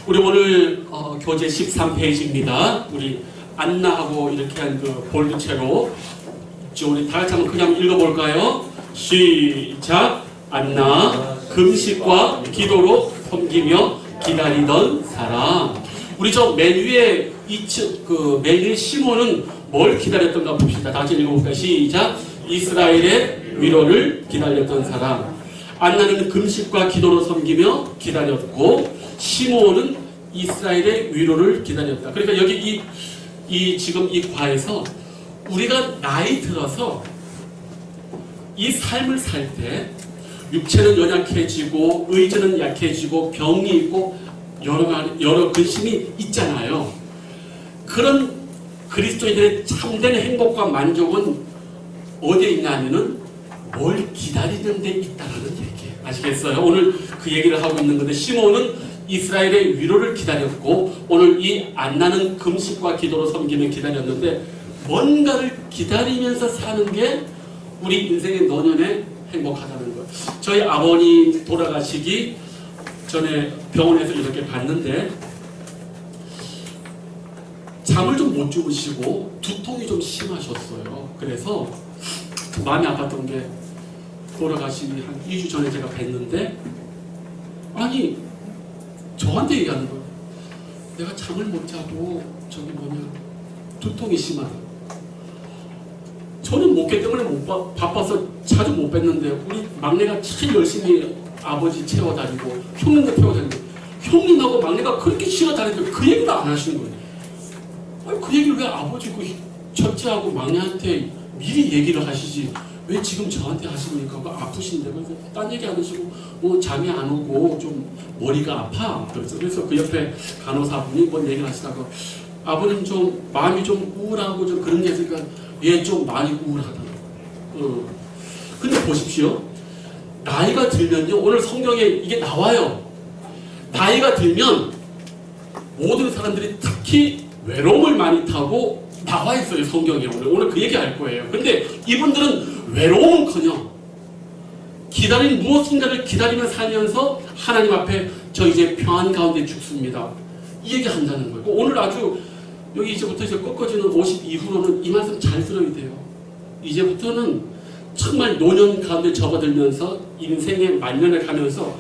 우리 오늘 교재 13페이지입니다. 우리 안나하고 이렇게 한 그 볼드체로 우리 다 같이 한번 그냥 읽어볼까요? 시작. 안나 금식과 기도로 섬기며 기다리던 사람. 우리 저 맨 위에 맨 위에 시몬은 뭘 기다렸던가 봅시다. 다 같이 읽어볼까요? 시작. 이스라엘의 위로를 기다렸던 사람. 안나는 금식과 기도로 섬기며 기다렸고 시몬은 이스라엘의 위로를 기다렸다. 그러니까 여기 지금 이 과에서 우리가 나이 들어서 이 삶을 살 때 육체는 연약해지고 의지는 약해지고 병이 있고 여러 근심이 있잖아요. 그런 그리스도인들의 참된 행복과 만족은 어디에 있냐면은 뭘 기다리는 데 있다는 얘기예요. 아시겠어요? 오늘 그 얘기를 하고 있는 건데 시몬은 이스라엘의 위로를 기다렸고 오늘 이 안나는 금식과 기도로 섬기며 기다렸는데 뭔가를 기다리면서 사는 게 우리 인생의 노년에 행복하다는 거예요. 저희 아버님 돌아가시기 전에 병원에서 이렇게 봤는데 잠을 좀 못 주무시고 두통이 좀 심하셨어요. 그래서 마음이 아팠던 게 돌아가시기 한 2주 전에 제가 뵀는데 아니 저한테 얘기하는 거예요. 내가 잠을 못 자고 두통이 심하다. 저는 목회 때문에 바빠서 자주 못 뵀는데 우리 막내가 참 열심히 아버지 채워다니고 형님도 채워다니고 형님하고 막내가 그렇게 치러다니는데 그 얘기를 안 하시는 거예요. 아니 그 얘기를 왜 아버지 첫째하고 막내한테 미리 얘기를 하시지 왜 지금 저한테 하십니까? 아프신데 그래서 딴 얘기 안 하시고 잠이 안 오고 좀 머리가 아파. 그래서 그 옆에 간호사분이 뭔 얘기를 하시다가 아버님 좀 마음이 좀 우울하고 좀 그런 게 있으니까 얘 좀 많이 우울하더라고요. 근데 보십시오. 나이가 들면요. 오늘 성경에 이게 나와요. 나이가 들면 모든 사람들이 특히 외로움을 많이 타고 나와 있어요. 성경에 오늘 그 얘기 할 거예요. 근데 이분들은 외로움은커녕 무엇인가를 기다리며 살면서 하나님 앞에 저 이제 평안 가운데 죽습니다. 이 얘기 한다는 거예요. 오늘 아주 여기 이제부터 이제 꺾어지는 50 이후로는 이 말씀 잘 들어야 돼요. 이제부터는 정말 노년 가운데 접어들면서 인생의 말년을 가면서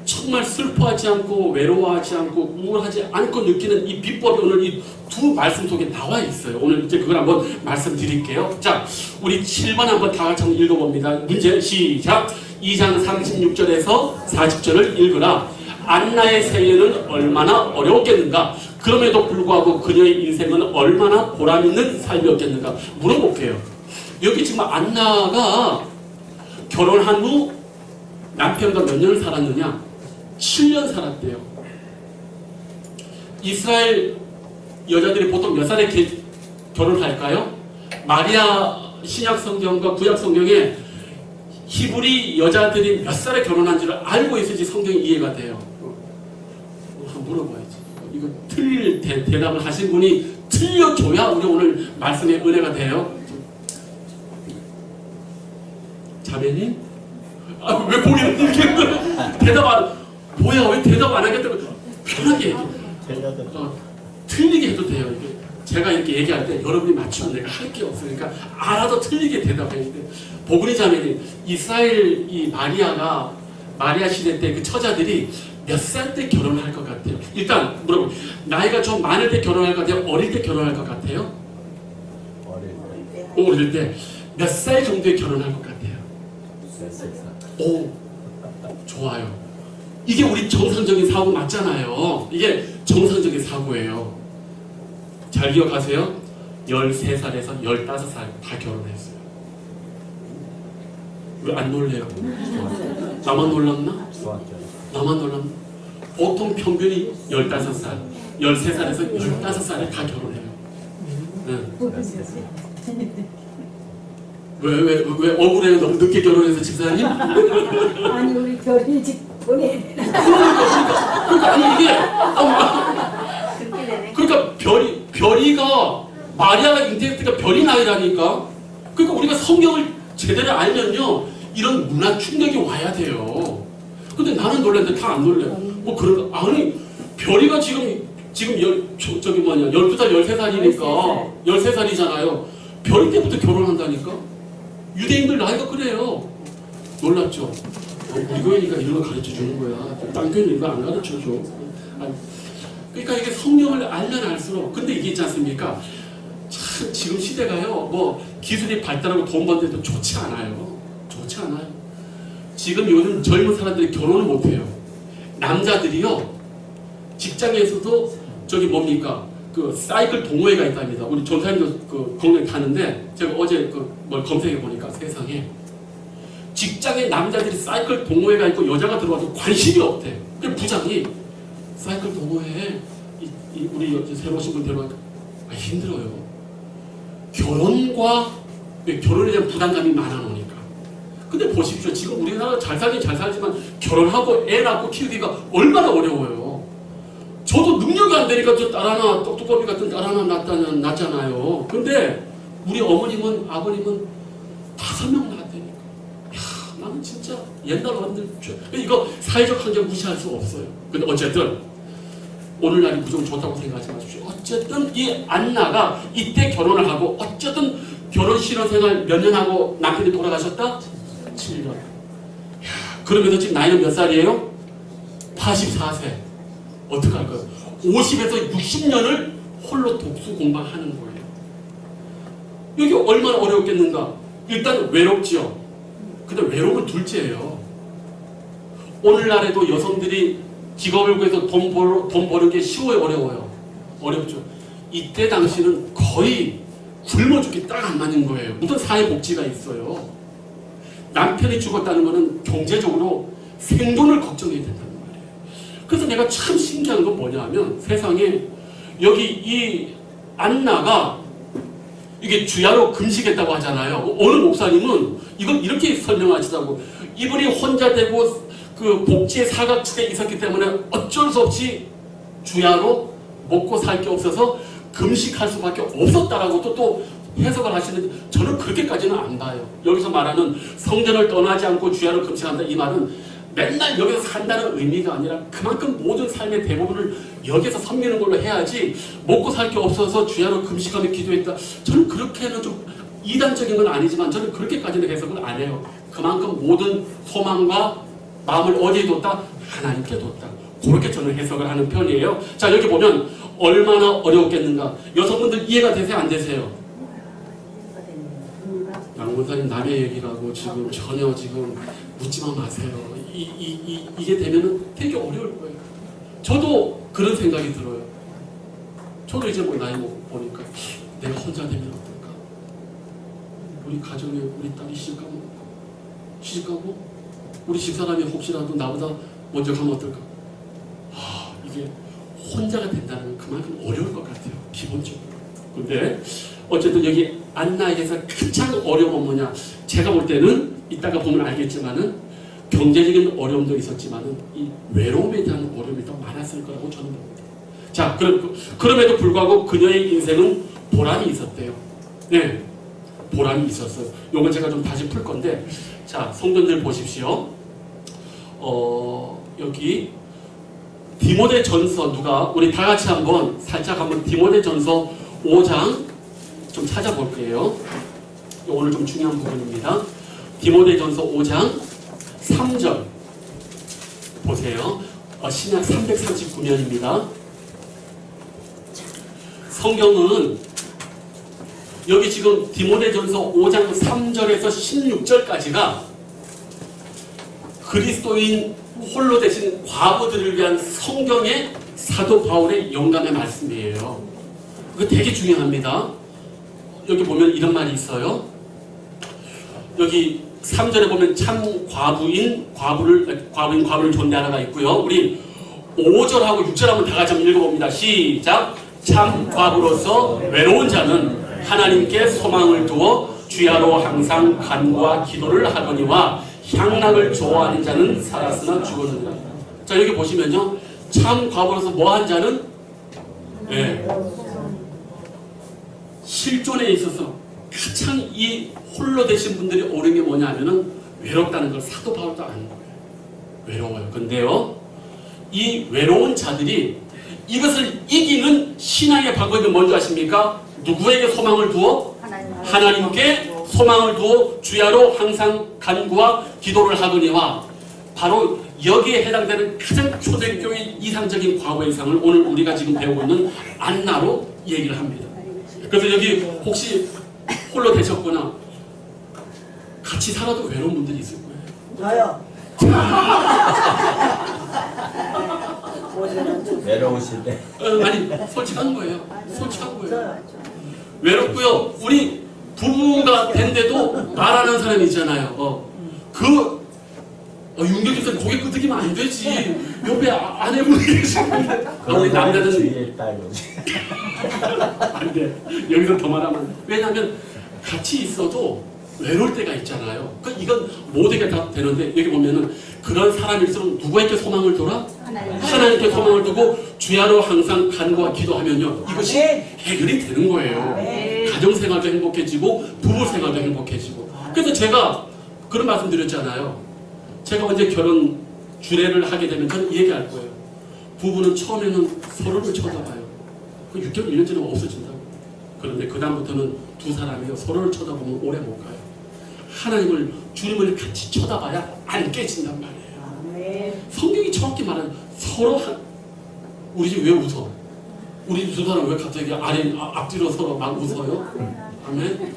정말 슬퍼하지 않고 외로워하지 않고 우울하지 않고 느끼는 이 비법이 오늘 이 두 말씀 속에 나와 있어요. 오늘 이제 그걸 한번 말씀드릴게요. 자, 우리 7번 한번 다 같이 한번 읽어봅니다. 문제 시작. 2장 36절에서 40절을 읽으라. 안나의 생애는 얼마나 어려웠겠는가. 그럼에도 불구하고 그녀의 인생은 얼마나 보람있는 삶이었겠는가. 물어볼게요. 여기 지금 안나가 결혼한 후 남편과 몇 년을 살았느냐? 7년 살았대요. 이스라엘 여자들이 보통 몇 살에 결혼할까요? 마리아 신약성경과 구약성경에 히브리 여자들이 몇 살에 결혼한지를 알고 있어야지 성경이 이해가 돼요. 한번 물어봐야지. 이거 틀릴 대답을 하신 분이 틀려줘야 우리 오늘 말씀의 은혜가 돼요. 자매님? 왜 고개를 들겠어요? 대답 안, 뭐야, 왜 대답 안 하겠다고. 편하게 얘기해. 틀리게 해도 돼요. 제가 이렇게 얘기할 때 여러분이 맞추면 내가 할 게 없으니까 알아도 틀리게 대답해야 돼. 보그니 자매님, 이스라엘 이 마리아 시대 때 그 처자들이 몇 살 때 결혼할 것 같아요? 일단 물어볼게요. 나이가 좀 많을 때 결혼할 것 같아요? 어릴 때 결혼할 것 같아요? 어릴 때. 몇 살 정도에 결혼할 것 같아요? 오, 좋아요. 이게 우리 정상적인 사고 맞잖아요. 이게 정상적인 사고예요. 잘 기억하세요. 13살에서 15살 다 결혼했어요. 왜 안 놀래요? 나만 놀랐나? 나만 놀랐나? 보통 평균이 15살, 13살에서 15살에 다 결혼해요. 네. 왜 억울해요? 너무 늦게 결혼해서 집사님? 아니 우리 별이 집 보내. 그러니까 아니 이게 그러니까 별이가 마리아가 잉태했을 때가 별이 나이라니까. 그러니까 우리가 성경을 제대로 알면요 이런 문화 충격이 와야 돼요. 근데 나는 놀랐는데 다 안 놀래. 뭐 그런 아니 별이가 지금 12살, 13살이니까 13살이잖아요. 별이 때부터 결혼한다니까? 유대인들 나이가 그래요. 놀랍죠? 우리 교회니까 이런 거 가르쳐 주는 거야. 딴 교회는 이거 안 가르쳐 줘. 그러니까 이게 성령을 알면 알수록, 근데 이게 있지 않습니까? 참 지금 시대가요, 뭐 기술이 발달하고 돈 버는데도 좋지 않아요. 좋지 않아요. 지금 요즘 젊은 사람들이 결혼을 못 해요. 남자들이요, 직장에서도 저기 뭡니까? 그 사이클 동호회가 있답니다. 우리 전사님도 그 공연 가는데 제가 어제 뭘 검색해 보니까 세상에 직장에 남자들이 사이클 동호회가 있고 여자가 들어와서 관심이 없대. 그 부장이 사이클 동호회에 우리 새로 오신 분 데려가니까 힘들어요. 결혼에 대한 부담감이 많아 놓으니까. 근데 보십시오. 지금 우리나라 잘 살긴 잘 살지만 결혼하고 애 낳고 키우기가 얼마나 어려워요. 저도 능력이 안 되니까 저 딸 하나, 똑똑거리 같은 딸 하나 낳잖아요. 근데 우리 어머님은, 아버님은 5명 낳았다니까. 이야, 나는 진짜 옛날 어른들, 이거 사회적 환경 무시할 수 없어요. 근데 어쨌든 오늘날이 무조건 좋다고 생각하지 마십시오. 어쨌든 이 안나가 이때 결혼을 하고, 어쨌든 결혼 신혼생활 몇 년 하고 남편이 돌아가셨다? 7년. 그러면서 지금 나이는 몇 살이에요? 84세. 어떻게 할까요? 50에서 60년을 홀로 독수 공방하는 거예요. 여기 얼마나 어려웠겠는가? 일단 외롭지요. 근데 외로움은 둘째예요. 오늘날에도 여성들이 직업을 구해서 돈 버는 게 쉬워요, 어려워요? 어렵죠. 이때 당시는 거의 굶어 죽기 딱 안 맞는 거예요. 무슨 사회복지가 있어요. 남편이 죽었다는 것은 경제적으로 생존을 걱정해야 된다는 거예요. 그래서 내가 참 신기한 건 뭐냐 하면, 세상에 여기 이 안나가 이게 주야로 금식했다고 하잖아요. 어느 목사님은 이걸 이렇게 설명하시더라고. 이분이 혼자 되고 그 복지의 사각지대에 있었기 때문에 어쩔 수 없이 주야로 먹고 살 게 없어서 금식할 수밖에 없었다라고 또 해석을 하시는데, 저는 그렇게까지는 안 봐요. 여기서 말하는 성전을 떠나지 않고 주야로 금식한다, 이 말은 맨날 여기서 산다는 의미가 아니라 그만큼 모든 삶의 대부분을 여기서 섬기는 걸로 해야지, 먹고 살 게 없어서 주야로 금식하며 기도했다, 저는 그렇게는 좀 이단적인 건 아니지만 저는 그렇게까지는 해석을 안 해요. 그만큼 모든 소망과 마음을 어디에 뒀다? 하나님께 뒀다. 그렇게 저는 해석을 하는 편이에요. 자, 여기 보면 얼마나 어려웠겠는가. 여성분들 이해가 되세요, 안 되세요? 양원사님 남의 얘기라고 지금 전혀 지금 묻지만 마세요. 이게 되면은 되게 어려울 거예요. 저도 그런 생각이 들어요. 저도 이제 뭐 나이 보니까 내가 혼자 되면 어떨까? 우리 가정에 우리 딸이 시집가고 우리 집사람이 혹시라도 나보다 먼저 가면 어떨까? 이게 혼자가 된다는 건 그만큼 어려울 것 같아요. 기본적으로. 근데 어쨌든 여기 안나에게서 가장 어려움은 뭐냐? 제가 볼 때는 이따가 보면 알겠지만은 경제적인 어려움도 있었지만은 이 외로움에 대한 어려움이 더 많았을 거라고 저는 봅니다. 자, 그럼에도 불구하고 그녀의 인생은 보람이 있었대요. 네, 보람이 있었어요. 요건 제가 좀 다시 풀 건데, 자, 성도들 보십시오. 여기 디모데전서 우리 다 같이 살짝 한번 디모데전서 5장 좀 찾아볼게요. 오늘 좀 중요한 부분입니다. 디모데전서 5장 3절 보세요. 신약 339면입니다. 성경은 여기 지금 디모데전서 5장 3절에서 16절까지가 그리스도인 홀로 되신 과부들을 위한 성경의 사도 바울의 영감의 말씀이에요. 그거 되게 중요합니다. 여기 보면 이런 말이 있어요. 여기 3절에 보면 참 과부를 존대하라가 있고요. 우리 5절하고 6절 한번 다 같이 한번 읽어봅니다. 시작. 참 과부로서 외로운 자는 하나님께 소망을 두어 주야로 항상 간구와 기도를 하거니와 향락을 좋아하는 자는 살았으나 죽었느니라. 자, 여기 보시면요. 참 과부로서 뭐한 자는 실존에 있어서 가장 이 홀로 되신 분들이 어려운 게 뭐냐 하면은 외롭다는 걸 사도 바울도 아는 거예요. 외로워요. 근데요, 이 외로운 자들이 이것을 이기는 신앙의 방법이 뭔지 아십니까? 누구에게 소망을 두어? 하나님께 소망을 두어 주야로 항상 간구와 기도를 하거니와, 바로 여기에 해당되는 가장 초대교회 이상적인 과거의 상을 오늘 우리가 지금 배우고 있는 안나로 얘기를 합니다. 그래서 여기 혹시 홀로 되셨거나 같이 살아도 외로운 분들이 있을 거예요. 저요. 외로우실 때. 아니, 솔직한 거예요. 솔직한 거예요. 외롭고요. 우리 부부가 된데도 말하는 사람이 있잖아요. 윤경 집사님 고개 끄덕이면 안 되지. 옆에 아내분이 계시는데. 우리 남자는 주위에 딸거지. 안 돼. 여기서 더 말하면 안 돼. 왜냐하면 같이 있어도 외로울 때가 있잖아요. 그러니까 이건 모두에게 다 되는데, 여기 보면은 그런 사람일수록 누구에게 소망을 둬라? 하나님께 소망을 두고 주야로 항상 간구와 기도하면요, 이것이 해결이 되는 거예요. 가정생활도 행복해지고 부부생활도 행복해지고. 그래서 제가 그런 말씀 드렸잖아요. 제가 언제 결혼 주례를 하게 되면 저는 이 얘기할 거예요. 부부는 처음에는 서로를 쳐다봐요. 그 6개월, 1년 지나면 없어진다고. 그런데 그 다음부터는 두 사람이요, 서로를 쳐다보면 오래 못 가요. 하나님을, 주님을 같이 쳐다봐야 안 깨진단 말이에요. 성경이 정확히 말하는, 서로 우리 집 왜 웃어? 우리 두 사람 왜 갑자기 앞뒤로 서로 막 웃어요? 아멘?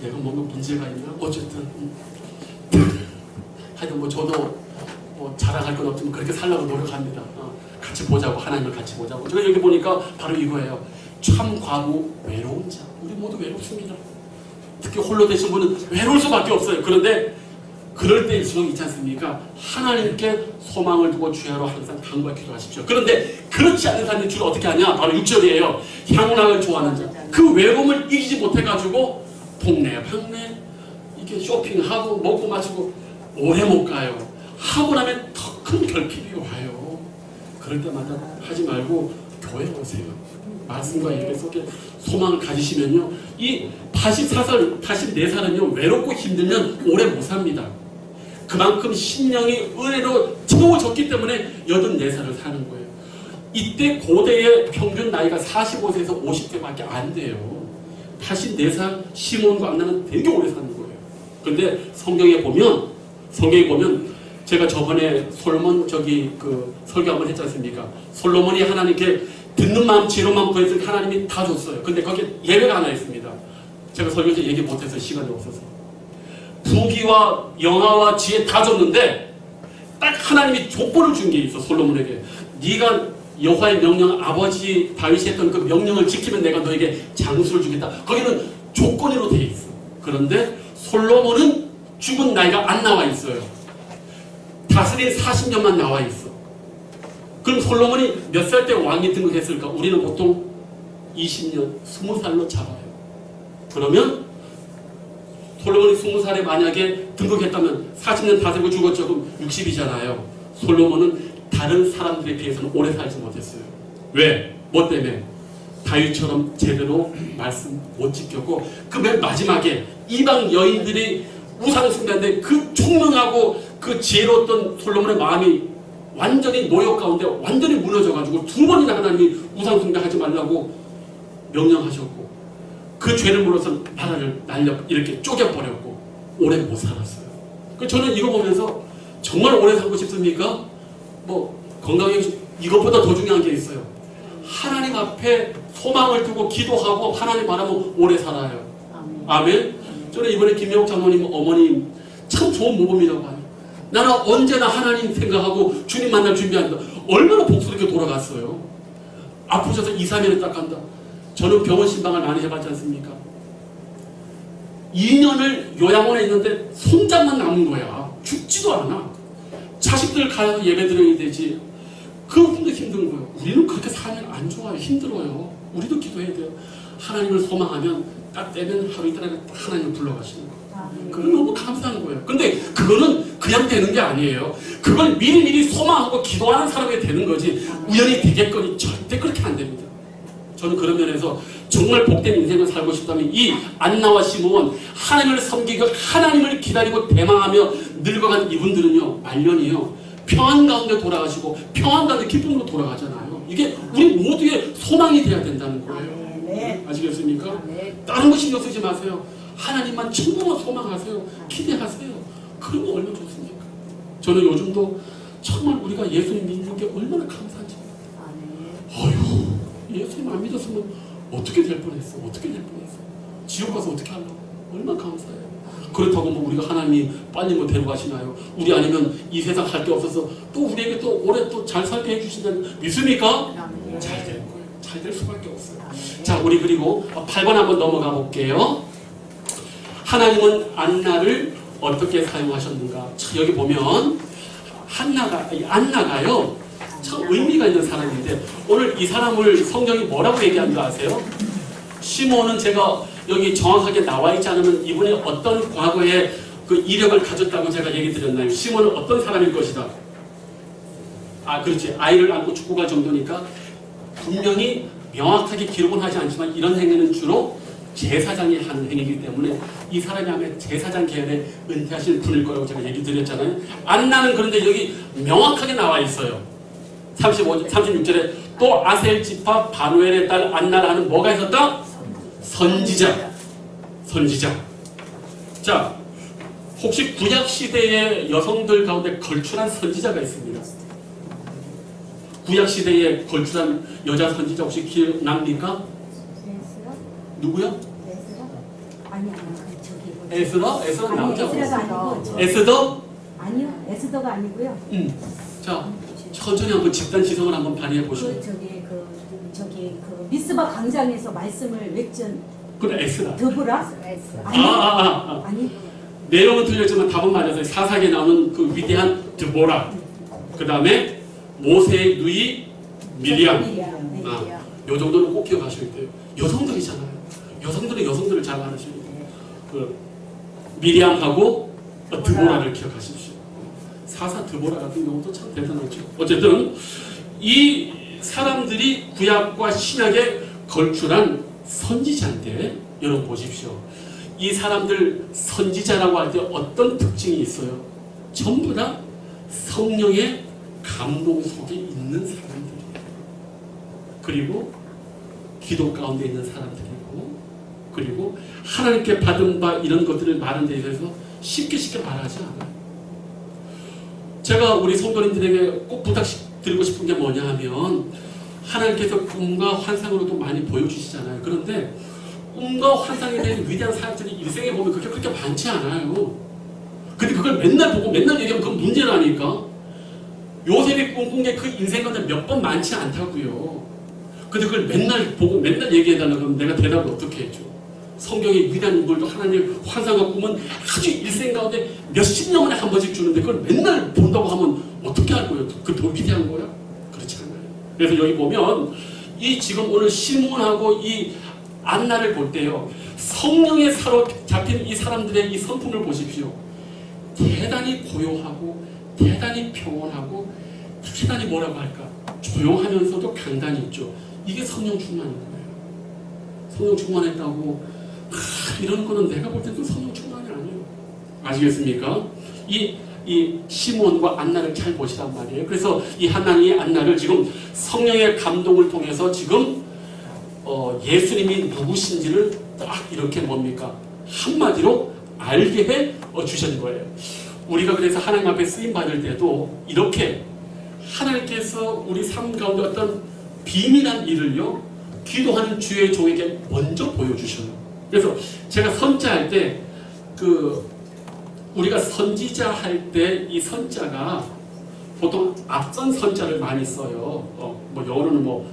내가 뭔가 문제가 있나? 어쨌든 하여튼 뭐 저도 뭐 자랑할 건 없지만 그렇게 살려고 노력합니다. 같이 보자고, 하나님을 같이 보자고. 제가 여기 보니까 바로 이거예요. 참 과부 외로운 자. 우리 모두 외롭습니다. 특히 홀로 되신 분은 외로울 수밖에 없어요. 그런데 그럴 때일수록 있지 않습니까? 하나님께 소망을 두고 주야로 항상 간구와 기도하십시오. 그런데 그렇지 않은 사람이 주로 어떻게 하냐? 바로 6절이에요. 향락을 좋아하는 자. 그 외로움을 이기지 못해가지고 동네 방네 이렇게 쇼핑하고 먹고 마시고 오래 못 가요. 하고 나면 더 큰 결핍이 와요. 그럴 때마다 하지 말고 교회 오세요. 말씀과 예배 속에 소망을 가지시면요, 이 84살, 84살은요 외롭고 힘들면 오래 못 삽니다. 그만큼 심령이 은혜로 채워졌기 때문에 84살을 사는 거예요. 이때 고대의 평균 나이가 45세에서 50세밖에 안 돼요. 84살 시몬과 안나는 되게 오래 사는 거예요. 그런데 성경에 보면 제가 저번에 솔몬 설교 한번 했지 않습니까? 솔로몬이 하나님께 듣는 마음, 지혜로만 구했을 때 하나님이 다 줬어요. 근데 거기에 예외가 하나 있습니다. 제가 설교에서 얘기 못해서 시간이 없어서. 부귀와 영화와 지혜 다 줬는데 딱 하나님이 조건을 준 게 있어. 솔로몬에게. 네가 여호와의 명령, 아버지 다윗이 했던 그 명령을 지키면 내가 너에게 장수를 주겠다. 거기는 조건으로 돼 있어. 그런데 솔로몬은 죽은 나이가 안 나와 있어요. 다스린 40년만 나와 있어. 그럼 솔로몬이 몇 살 때 왕이 등극했을까? 우리는 보통 20년, 20살로 잡아요. 그러면 솔로몬이 20살에 만약에 등극했다면 40년 다 되고 죽었죠. 그럼 60이잖아요. 솔로몬은 다른 사람들에 비해서는 오래 살지 못했어요. 왜? 뭐 때문에? 다윗처럼 제대로 말씀 못 지켰고, 그 맨 마지막에 이방 여인들이 우상 숭배인데 그 총명하고 그 지혜로웠던 솔로몬의 마음이 완전히 노역 가운데 완전히 무너져가지고 2번이나 하나님이 우상 숭배하지 말라고 명령하셨고, 그 죄를 물어서 나라를 이렇게 쪼개버렸고 오래 못 살았어요. 저는 이거 보면서 정말 오래 살고 싶습니까? 뭐 건강에 이것보다 더 중요한 게 있어요. 하나님 앞에 소망을 두고 기도하고 하나님 바라면 오래 살아요. 아멘. 저는 이번에 김영욱 장로님 어머님 참 좋은 모범이라고 봐요. 나는 언제나 하나님 생각하고 주님 만날 준비한다. 얼마나 복스럽게 돌아갔어요. 아프셔서 2, 3일을 딱 한다. 저는 병원 신방을 많이 해봤지 않습니까? 2년을 요양원에 있는데 손잡만 남은 거야. 죽지도 않아. 자식들 가서 예배 드려야 되지. 그분도 힘든 거예요. 우리는 그렇게 살면 안 좋아요. 힘들어요. 우리도 기도해야 돼요. 하나님을 소망하면 딱 되면 하루 이틀 안에 딱 하나님을 불러가시는 거예요. 그건 너무 감사한 거예요. 근데 그거는 그냥 되는 게 아니에요. 그걸 미리미리 소망하고 기도하는 사람이 되는 거지 우연히 되겠거니 절대 그렇게 안 됩니다. 저는 그런 면에서 정말 복된 인생을 살고 싶다면 이 안나와 시므온, 하나님을 섬기고 하나님을 기다리고 대망하며 늙어간 이분들은요, 말년이요, 평안 가운데 돌아가시고 평안 가운데 기쁨으로 돌아가잖아요. 이게 우리 모두의 소망이 돼야 된다는 거예요. 네. 아시겠습니까? 네. 다른 거 신경 쓰지 마세요. 하나님만 천국만 소망하세요. 기대하세요. 그러면 얼마나 좋습니까? 저는 요즘도 정말 우리가 예수님 믿는 게 얼마나 감사한지. 어휴, 예수님 안 믿었으면 어떻게 될 뻔했어. 어떻게 될 뻔했어. 지옥 가서 어떻게 하려고. 얼마나 감사해요. 그렇다고 뭐 우리가 하나님이 빨리 뭐 데려가시나요? 우리 아니면 이 세상 할 게 없어서 또 우리에게 또 오래 또 잘 살게 해주신다는 믿습니까? 잘 될 거예요. 잘 될 수밖에 없어요. 자, 우리 그리고 8번 한번 넘어가 볼게요. 하나님은 안나를 어떻게 사용하셨는가? 자, 여기 보면 안나가요. 참 의미가 있는 사람인데 오늘 이 사람을 성경이 뭐라고 얘기하는 거 아세요? 시몬은 제가 여기 정확하게 나와 있지 않으면 이분이 어떤 과거에 그 이력을 가졌다고 제가 얘기 드렸나요? 시몬은 어떤 사람일 것이다. 아, 그렇지. 아이를 안고 죽고 갈 정도니까 분명히 명확하게 기록은 하지 않지만 이런 행위는 주로 제사장이 하는 행위이기 때문에 이 사람이 아마 제사장 계열에 은퇴하실 분일 거라고 제가 얘기 드렸잖아요. 안나는 그런데 여기 명확하게 나와 있어요. 36절에 또 아셀 지파 바누엘의 딸 안나라는 뭐가 있었다? 선지자. 자, 혹시 구약 시대의 여성들 가운데 걸출한 선지자가 있습니다. 구약 시대에 걸출한 여자 선지자 혹시 기억납니까? 누구요? 에스더? 에스더 나오죠? 에스더? 아니요, 에스더가 아니고요. 자, 천천히 한번 집단 지성을 한번 발휘해 보시죠. 그 미스바 광장에서 말씀을 맺전. 그래, 에스더. 드보라? 아니. 내용은 틀렸지만 답은 맞았어요. 사사기에 나오는 그 위대한 드보라. 그 다음에 모세의 누이 미리암. 요 정도는 꼭 기억하실 때요. 여성들이잖아요. 여성들은 여성들을 잘 알으시고 그 미리암하고 드보라를 기억하십시오. 사사 드보라 같은 경우도 참 대단하죠. 어쨌든 이 사람들이 구약과 신약에 걸출한 선지자인데 여러분 보십시오. 이 사람들 선지자라고 할 때 어떤 특징이 있어요? 전부 다 성령의 감동 속에 있는 사람들이에요. 그리고 기도 가운데 있는 사람들이고 그리고 하나님께 받은 바 이런 것들을 말하는 데 있어서 쉽게 말하지 않아요. 제가 우리 성도님들에게 꼭 부탁드리고 싶은 게 뭐냐 하면 하나님께서 꿈과 환상으로도 많이 보여주시잖아요. 그런데 꿈과 환상에 대한 위대한 사역들이 일생에 보면 그렇게 많지 않아요. 근데 그걸 맨날 보고 맨날 얘기하면 그건 문제라니까. 요셉이 꿈꾼 게 그 인생 가운데 몇 번 많지 않다고요. 근데 그걸 맨날 보고 맨날 얘기해달라고 하면 내가 대답을 어떻게 해줘? 성경의 위대한 인물도 하나님의 환상과 꿈은 아주 일생 가운데 몇십 년 만에 한 번씩 주는데 그걸 맨날 본다고 하면 어떻게 할 거예요? 그 더 위대한 거야? 그렇지 않아요. 그래서 여기 보면 이 지금 오늘 시몬하고 이 안나를 볼 때요. 성령에 사로잡힌 이 사람들의 이 성품을 보십시오. 대단히 고요하고 대단히 평온하고 대단히 뭐라고 할까? 조용하면서도 강단이 있죠. 이게 성령 충만인 거예요. 성령 충만했다고 이런 거는 내가 볼 때도 성령 충만이 아니에요. 아시겠습니까? 이 시몬과 안나를 잘 보시란 말이에요. 그래서 이 하나님이 안나를 지금 성령의 감동을 통해서 지금 예수님이 누구신지를 딱 이렇게 뭡니까? 한마디로 알게 해 주신 거예요. 우리가 그래서 하나님 앞에 쓰임 받을 때도 이렇게 하나님께서 우리 삶 가운데 어떤 비밀한 일을요 기도하는 주의 종에게 먼저 보여주셔요. 그래서 제가 선자할 때 우리가 선지자 할 때 이 선자가 보통 앞선 선자를 많이 써요. 뭐 영어로는 뭐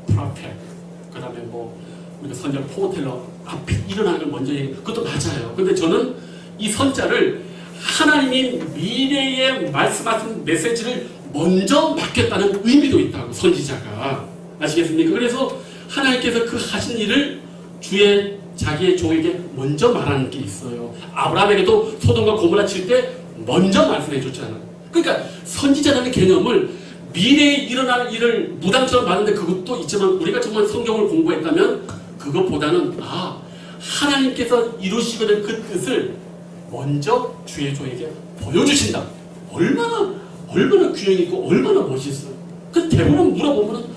prophet, 그 다음에 뭐 우리가 선자 포텔러 앞에 일어나는 걸 먼저 얘기. 그것도 맞아요. 근데 저는 이 선자를 하나님이 미래에 말씀하신 메시지를 먼저 맡겼다는 의미도 있다고 선지자가. 아시겠습니까? 그래서 하나님께서 그 하신 일을 자기의 종에게 먼저 말하는 게 있어요. 아브라함에게도 소돔과 고모라 칠 때 먼저 말씀해 줬잖아요. 그러니까 선지자라는 개념을 미래에 일어날 일을 무당처럼 봤는데 그것도 있지만 우리가 정말 성경을 공부했다면 그것보다는 하나님께서 이루시게 될 그 뜻을 먼저 주의 종에게 보여주신다. 얼마나 얼마나 균형 있고 얼마나 멋있어요. 그 대부분 물어보면은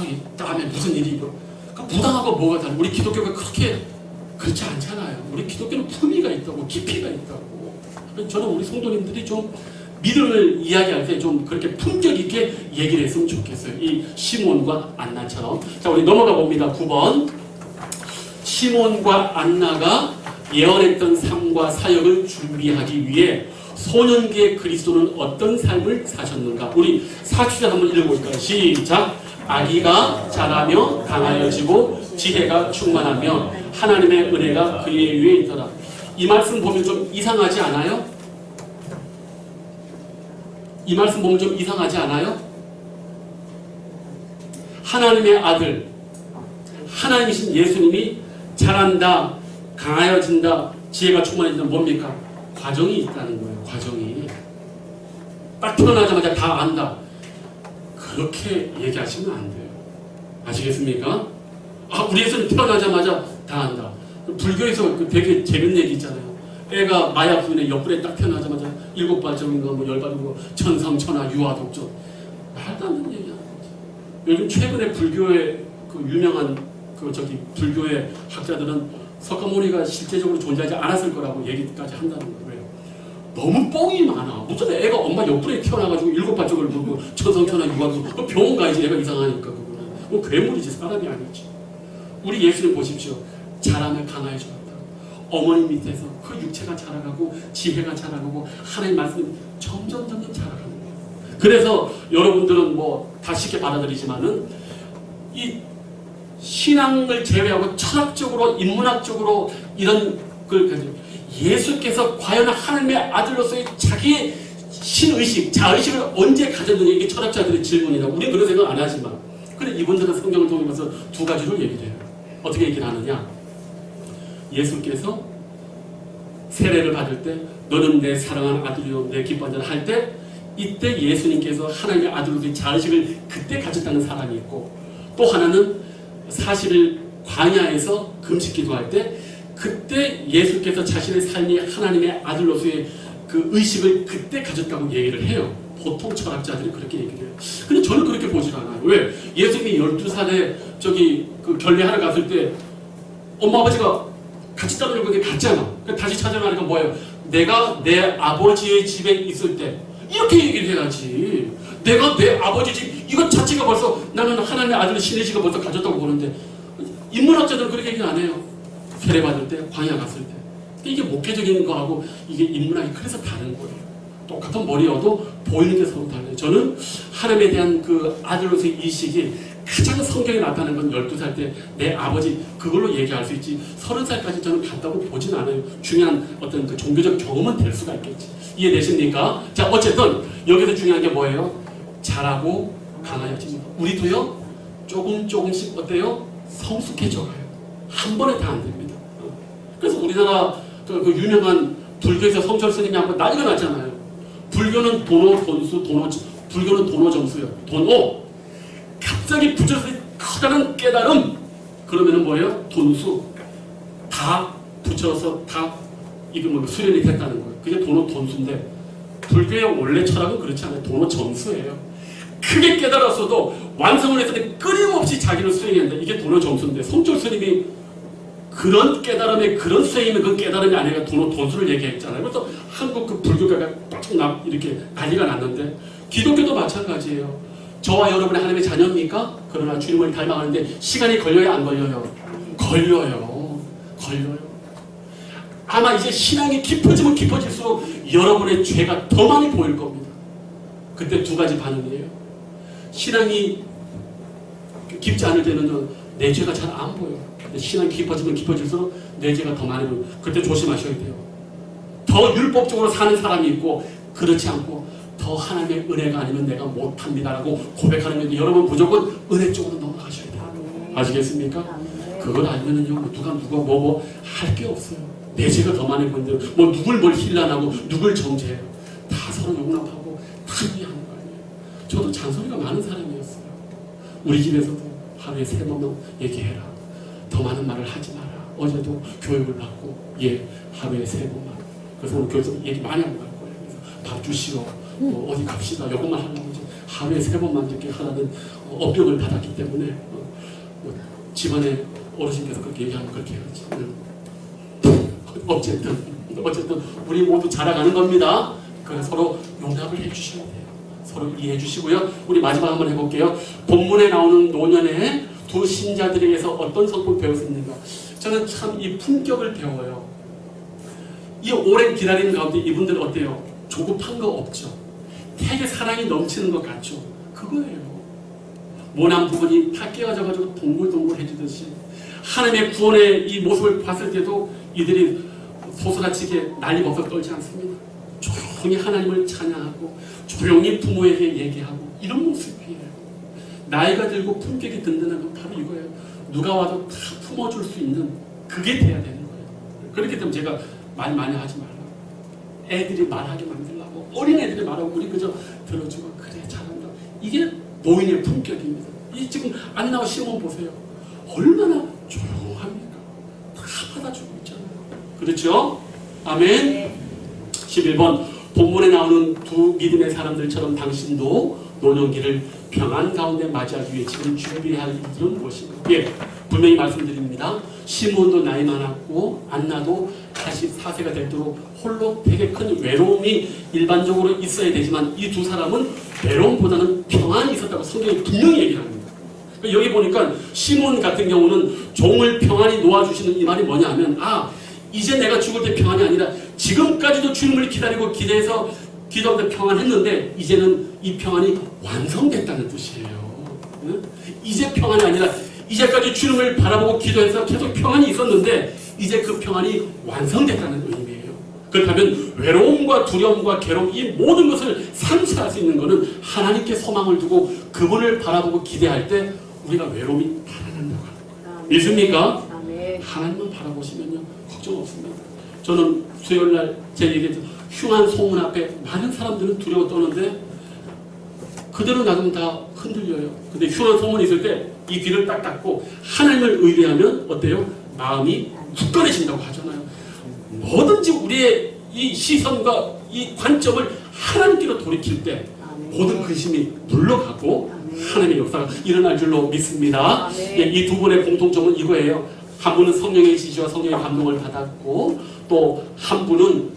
이 다음에 무슨 일이 있고 무당하고 뭐가 다르고 우리 기독교가 그렇게 그렇지 않잖아요. 우리 기독교는 품위가 있다고 깊이가 있다고. 저는 우리 성도님들이 좀 믿음을 이야기할 때 좀 그렇게 품격 있게 얘기를 했으면 좋겠어요. 이 시몬과 안나처럼. 자, 우리 넘어가 봅니다. 9번. 시몬과 안나가 예언했던 삶과 사역을 준비하기 위해 소년기의 그리스도는 어떤 삶을 사셨는가? 우리 사주절 한번 읽어볼까요? 시작. 아기가 자라며 강하여지고 지혜가 충만하며 하나님의 은혜가 그의 위에 있더라. 이 말씀 보면 좀 이상하지 않아요? 이 말씀 보면 좀 이상하지 않아요? 하나님의 아들, 하나님이신 예수님이 자란다, 강하여진다, 지혜가 충만해진다. 뭡니까? 과정이 있다는 거예요. 과정이. 딱 태어나자마자 다 안다. 그렇게 얘기하시면 안 돼요. 아시겠습니까? 우리 예수는 태어나자마자 다 안다. 불교에서 되게 재밌는 얘기 있잖아요. 애가 마약 부인의 옆구리에 딱 태어나자마자 7발정인가 뭐 10발이고 천상천하 유아독존. 말도 안 되는 얘기야. 요즘 최근에 불교의 그 유명한 불교의 학자들은 석가모니가 실제적으로 존재하지 않았을 거라고 얘기까지 한다는 거예요. 너무 뻥이 많아. 무슨 애가 엄마 옆구리에 태어나가지고 7발정을 부르고 천상천하 유아독존. 병원 가야지 애가 이상하니까 그거는. 괴물이지 사람이 아니지. 우리 예수님 보십시오. 자라며 강하여졌다. 어머니 밑에서 그 육체가 자라가고 지혜가 자라가고 하나님 말씀이 점점 자라가는 거예요. 그래서 여러분들은 다 쉽게 받아들이지만은 이 신앙을 제외하고 철학적으로 인문학적으로 이런 걸 가지고 예수께서 과연 하나님의 아들로서의 자기의 신의식, 자의식을 언제 가졌느냐 이게 철학자들의 질문이라고. 우리는 그런 생각 안 하지만 근데 이분들은 성경을 통해서 두 가지로 얘기를 해요. 어떻게 얘기를 하느냐? 예수께서 세례를 받을 때 너는 내 사랑하는 아들이요 내 기뻐하는 할 때 이때 예수님께서 하나님의 아들로서의 자의식을 그때 가졌다는 사람이 있고 또 하나는 사실을 광야에서 금식 기도할 때 그때 예수께서 자신의 삶이 하나님의 아들로서의 그 의식을 그때 가졌다고 얘기를 해요. 보통 철학자들이 그렇게 얘기를 해요. 근데 저는 그렇게 보질 않아요. 왜? 예수님이 12살에 그 결례하러 갔을 때 엄마 아버지가 같이 따르려고 갔잖아. 다시 찾아나니까 뭐예요? 내가 내 아버지의 집에 있을 때 이렇게 얘기를 해야지. 내가 내 아버지 집 이것 자체가 벌써 나는 하나님의 아들 신의식을 벌써 가졌다고 보는데 인문학자들은 그렇게 얘기 안 해요. 세례 받을 때, 광야 갔을 때. 이게 목회적인 거하고 이게 인문학이 그래서 다른 거예요. 똑같은 머리여도 보이는 게 서로 달라요. 저는 하나님에 대한 그 아들로서의 이식이 가장 성경에 나타나는 건 12살 때 내 아버지 그걸로 얘기할 수 있지 30살까지 저는 갔다고 보진 않아요. 중요한 어떤 그 종교적 경험은 될 수가 있겠지. 이해되십니까? 자, 어쨌든 여기서 중요한 게 뭐예요? 잘하고 강하여집니다. 우리도요 조금씩 어때요? 성숙해져가요. 한 번에 다 안 됩니다. 그래서 우리나라 그 유명한 불교에서 성철 스님이 한번 난리가 났잖아요. 불교는 불교는 도노 점수예요. 도노. 갑자기 붙여서 커다란 깨달음. 그러면은 뭐예요? 돈수. 다 붙여서 다 이게 수련이 됐다는 거예요. 그게 도노 돈수인데 불교의 원래 철학은 그렇지 않아요. 도노 점수예요. 크게 깨달았어도 완성을 했을 때 끊임없이 자기를 수행한다. 이게 도노 점수인데 성철 스님이 그런 깨달음에 그런 수행이면 그 깨달음이 아니라 도노 돈수를 얘기했잖아요. 그래서 한국 그 불교가 빡 이렇게 난리가 났는데 기독교도 마찬가지예요. 저와 여러분의 하나님의 자녀입니까? 그러나 주님을 닮아가는데 시간이 걸려요? 안 걸려요? 걸려요. 아마 이제 신앙이 깊어지면 깊어질수록 여러분의 죄가 더 많이 보일 겁니다. 그때 두 가지 반응이에요. 신앙이 깊지 않을 때는 내 죄가 잘 안 보여요. 신앙이 깊어지면 깊어질수록 내 죄가 더 많이 보여요. 그때 조심하셔야 돼요. 더 율법적으로 사는 사람이 있고 그렇지 않고 더 하나님의 은혜가 아니면 내가 못합니다라고 고백하는 건데 여러분 무조건 은혜 쪽으로 넘어가셔야 돼요. 아시겠습니까? 그걸 알면은요 누가 뭐 할 게 없어요. 내 죄가 더 많이 보이는데 누굴 뭘 힐난하고 누굴 정죄해요. 다 서로 용납하고 다 이해하는 거 아니에요. 저도 잔소리가 많은 사람이었어요. 우리 집에서도 하루에 3번만 얘기해라. 더 많은 말을 하지 마라. 어제도 교육을 받고 하루에 3번만. 그래서 오늘 교회에서 얘기 많이 하고 갈 거예요. 그래서 밥 주시오. 어디 갑시다. 이것만 하려고 이제 하루에 3번만 이렇게 하라는 업력을 받았기 때문에 집안에 어르신께서 그렇게 얘기하면 그렇게 해야지. 어쨌든 우리 모두 자라가는 겁니다. 그래서 서로 용납을 해주셔야 돼요. 서로 이해해 주시고요. 우리 마지막 한번 해볼게요. 본문에 나오는 노년의 두 신자들에게서 어떤 성품을 배웠습니까? 저는 참 이 품격을 배워요. 이 오랜 기다림 가운데 이분들 어때요? 조급한 거 없죠? 되게 사랑이 넘치는 것 같죠? 그거예요. 모난 부분이 다 깨어져가지고 동글동글 해주듯이 하나님의 구원의 이 모습을 봤을 때도 이들이 소스라치게 난리버섯 떨지 않습니다. 조용히 하나님을 찬양하고 조용히 부모에게 얘기하고 이런 모습이에요. 나이가 들고 품격이 든든한 건 바로 이거예요. 누가 와도 다 품어줄 수 있는 그게 돼야 되는 거예요. 그렇기 때문에 제가 말 많이 하지 말라고. 애들이 말하게 만들라고. 어린애들이 말하고 우리 그저 들어주고 그래 잘한다. 이게 노인의 품격입니다. 이 지금 안나와 시몬 보세요. 얼마나 조용합니까? 다 받아주고 있잖아요. 그렇죠? 아멘. 11번 본문에 나오는 두 믿음의 사람들처럼 당신도 노년기를 평안 가운데 맞이하기 위해 지금 준비할 일은 무엇인가? 예, 분명히 말씀드립니다. 시몬도 나이 많았고 안나도 84세가 되도록 홀로 되게 큰 외로움이 일반적으로 있어야 되지만 이 두 사람은 외로움보다는 평안이 있었다고 성경이 분명히 얘기를 합니다. 여기 보니까 시몬 같은 경우는 종을 평안히 놓아주시는 이 말이 뭐냐 하면 이제 내가 죽을 때 평안이 아니라 지금까지도 주님을 기다리고 기대해서 기도할 때 평안했는데 이제는 이 평안이 완성됐다는 뜻이에요. 이제 평안이 아니라 이제까지 주님을 바라보고 기도해서 계속 평안이 있었는데 이제 그 평안이 완성됐다는 의미예요. 그렇다면 외로움과 두려움과 괴로움 이 모든 것을 상쇄할 수 있는 것은 하나님께 소망을 두고 그분을 바라보고 기대할 때 우리가 외로움이 달아난다고 하는 거예요. 믿습니까? 하나님만 바라보시면요 걱정 없습니다. 저는 수요일날 제 얘기했죠. 흉한 소문 앞에 많은 사람들은 두려워 떠는데 그대로 놔두면 다 흔들려요. 근데 흉한 소문이 있을 때 이 귀를 딱 닫고 하나님을 의뢰하면 어때요? 마음이 굳건해진다고 하잖아요. 뭐든지 우리의 이 시선과 이 관점을 하나님께로 돌이킬 때 모든 근심이 물러가고 하나님의 역사가 일어날 줄로 믿습니다. 이 두 분의 공통점은 이거예요. 한 분은 성령의 지시와 성령의 감동을 받았고 또 한 분은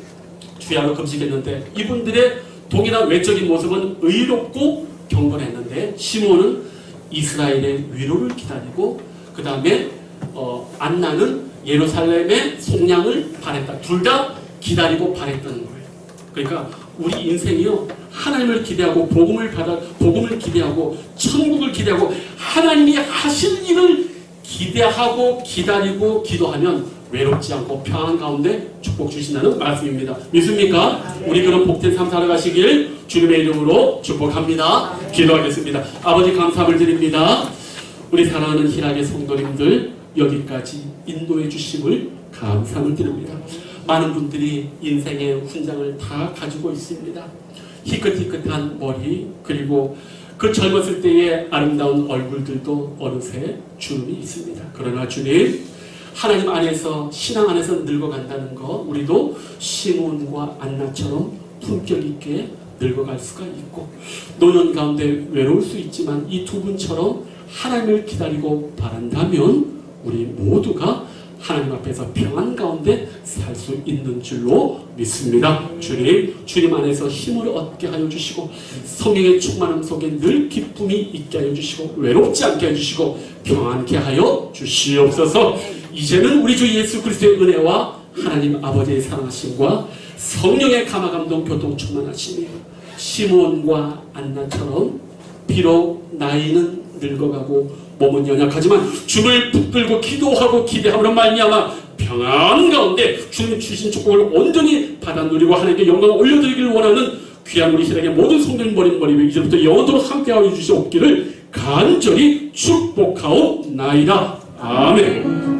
주야로 금식했는데 이분들의 동일한 외적인 모습은 의롭고 경건했는데 시몬은 이스라엘의 위로를 기다리고 그 다음에 안나는 예루살렘의 속량을 바랬다. 둘 다 기다리고 바랬다는 거예요. 그러니까 우리 인생이요 하나님을 기대하고 복음을 기대하고 천국을 기대하고 하나님이 하실 일을 기대하고 기다리고 기도하면 외롭지 않고 평안 가운데 축복 주신다는 말씀입니다. 믿습니까? 우리 그런 복된 삶 살아가시길 주님의 이름으로 축복합니다. 기도하겠습니다. 아버지 감사함을 드립니다. 우리 사랑하는 희락의 성도님들 여기까지 인도해 주심을 감사함을 드립니다. 많은 분들이 인생의 훈장을 다 가지고 있습니다. 희끗희끗한 머리 그리고 그 젊었을 때의 아름다운 얼굴들도 어느새 주름이 있습니다. 그러나 주님 하나님 안에서 신앙 안에서 늙어간다는 거 우리도 시몬과 안나처럼 품격 있게 늙어갈 수가 있고 노년 가운데 외로울 수 있지만 이 두 분처럼 하나님을 기다리고 바란다면 우리 모두가 하나님 앞에서 평안 가운데 살 수 있는 줄로 믿습니다. 주님 안에서 힘을 얻게 하여 주시고 성령의 충만함 속에 늘 기쁨이 있게 하여 주시고 외롭지 않게 해주시고 평안케 하여 주시옵소서. 이제는 우리 주 예수 그리스도의 은혜와 하나님 아버지의 사랑하심과 성령의 감화감동 교통 충만하심이 시몬과 안나처럼 비록 나이는 늙어가고 몸은 연약하지만 주를 붙들고 기도하고 기대함으로 말미암아 평안 가운데 주님 주신 축복을 온전히 받아 누리고 하나님께 영광을 올려드리기를 원하는 귀한 우리 희락의 모든 성도님 머리 위 이제부터 영원토록 함께하여 주시옵기를 간절히 축복하옵나이다. 아멘.